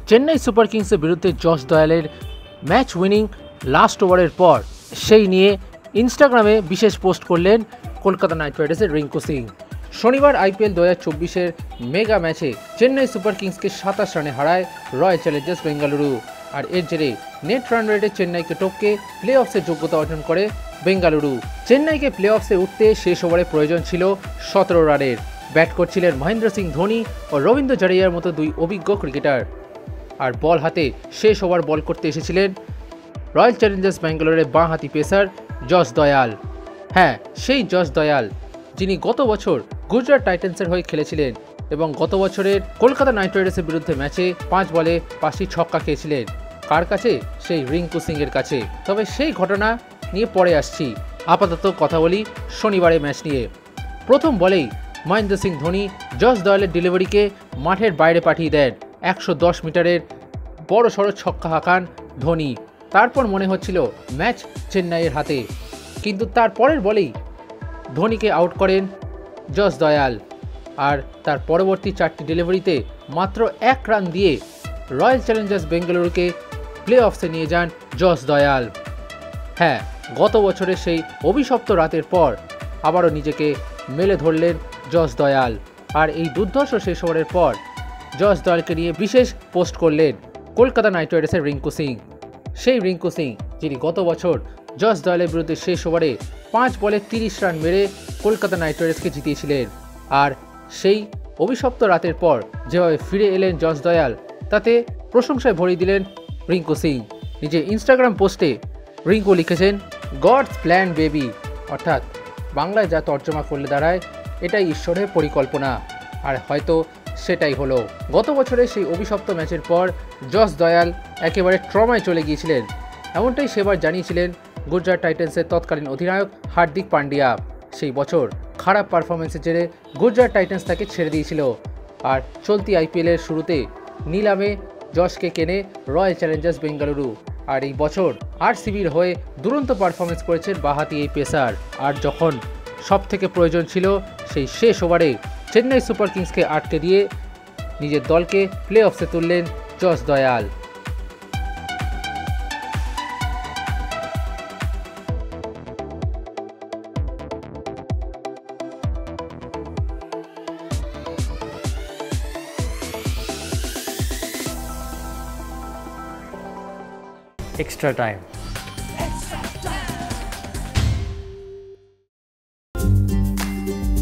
Chennai super কিংসের বিরুদ্ধে Jos দয়ালের ম্যাচ উইনিং লাস্ট ওভারের পর সেই নিয়ে ইনস্টাগ্রামে বিশেষ পোস্ট করলেন কলকাতা নাইট রাইডার্সের রিঙ্কু সিং। শনিবার আইপিএল 2024-এর মেগা ম্যাচে চেন্নাই সুপার কিংসকে 27 রানে হারায় রয়্যাল চ্যালেঞ্জার্স বেঙ্গালুরু। আর এর জেরে নেট রান রেটে চেন্নাইকে টপকে প্লে অফসের যোগ্যতা অর্জন করে বেঙ্গালুরু। চেন্নাইকে প্লে অফসে উঠতে শেষ ওভারে প্রয়োজন ছিল 17 রানের। ব্যাট করছিলেন মহেন্দ্র সিং ধোনি ও রবীন্দ্র জাডেজার মতো দুই অভিজ্ঞ ক্রিকেটার। আর বল হাতে শেষ ওভার বল করতে এসেছিলেন রয়্যাল চ্যালেঞ্জার্স ব্যাঙ্গালোরের বাঁহাতি পেসার জস দয়াল। হ্যাঁ, সেই জস দয়াল যিনি গত বছর গুজরাট টাইটান্সের হয়ে খেলেছিলেন এবং গত বছরের কলকাতা নাইট রাইডার্সের বিরুদ্ধে ম্যাচে 5 বলে 5টি ছক্কা খেয়েছিলেন। কার কাছে? সেই রিঙ্কু সিংয়ের কাছে। তবে সেই ঘটনা নিয়ে পরে আসছি, আপাতত কথা বলি শনিবারের ম্যাচ নিয়ে। প্রথম বলেই মহেন্দ্র সিং ধোনি জস দয়ালের ডেলিভারিকে মাঠের বাইরে পাঠিয়ে দেন। 110 মিটারের বড় সড়ো ছক্কা হাঁকান ধোনি। তারপর মনে হচ্ছিল ম্যাচ চেন্নাইয়ের হাতে, কিন্তু তার পরের বলেই ধোনিকে আউট করেন জস দয়াল। আর তার পরবর্তী 4টি ডেলিভারিতে মাত্র 1 রান দিয়ে রয়্যাল চ্যালেঞ্জার্স বেঙ্গালুরুকে প্লে অফসে নিয়ে যান জস দয়াল। হ্যাঁ, গত বছরের সেই অভিশপ্ত রাতের পর আবারও নিজেকে মেলে ধরলেন জস দয়াল। আর এই দুর্ধর্ষ শেষ ওভারের পর জস দয়ালকে নিয়ে বিশেষ পোস্ট করলেন কলকাতা নাইট রাইডার্সের রিঙ্কু সিং। সেই রিঙ্কু সিং যিনি গত বছর জস দয়ালের বিরুদ্ধে শেষ ওভারে 5 বলে 30 রান মেরে কলকাতা নাইট রাইডার্সকে জিতিয়েছিলেন। আর সেই অভিশপ্ত রাতের পর যেভাবে ফিরে এলেন জস দয়াল, তাতে প্রশংসায় ভরিয়ে দিলেন রিঙ্কু সিং। নিজের ইনস্টাগ্রাম পোস্টে রিঙ্কু লিখেছেন, গডস প্ল্যান বেবি, অর্থাৎ বাংলায় যা তর্জমা করলে দাঁড়ায় এটাই ঈশ্বরের পরিকল্পনা। আর হয়তো সেটাই হলো। গত বছরের সেই অভিশপ্ত ম্যাচের পর জস দয়াল একেবারে ট্রমায় চলে গিয়েছিলেন। এমনটাই সেবার জানিয়েছিলেন গুজরাট টাইটান্সের তৎকালীন অধিনায়ক হার্দিক পান্ডিয়া। সেই বছর খারাপ পারফরমেন্সের জেরে গুজরাট টাইটান্স তাকে ছেড়ে দিয়েছিল। আর চলতি আইপিএলের শুরুতে নিলামে জসকে কেনে রয়্যাল চ্যালেঞ্জার্স বেঙ্গালুরু। আর এই বছর আরসিবির হয়ে দুরন্ত পারফরমেন্স করেছেন বাঁহাতি এই পেসার। আর যখন সব থেকে প্রয়োজন ছিল সেই শেষ ওভারে চেন্নাই সুপার কিংসকে আটকে দিয়ে নিজের দলকে প্লে অফসে তুললেন Jos Dayal. Extra time.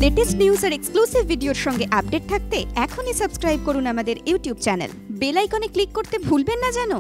Latest news আর এক্সক্লুসিভ ভিডিওর সঙ্গে আপডেট থাকতে এখনই সাবস্ক্রাইব করুন আমাদের ইউটিউব চ্যানেল। বেল আইকনে ক্লিক করতে ভুলবেন না যেন।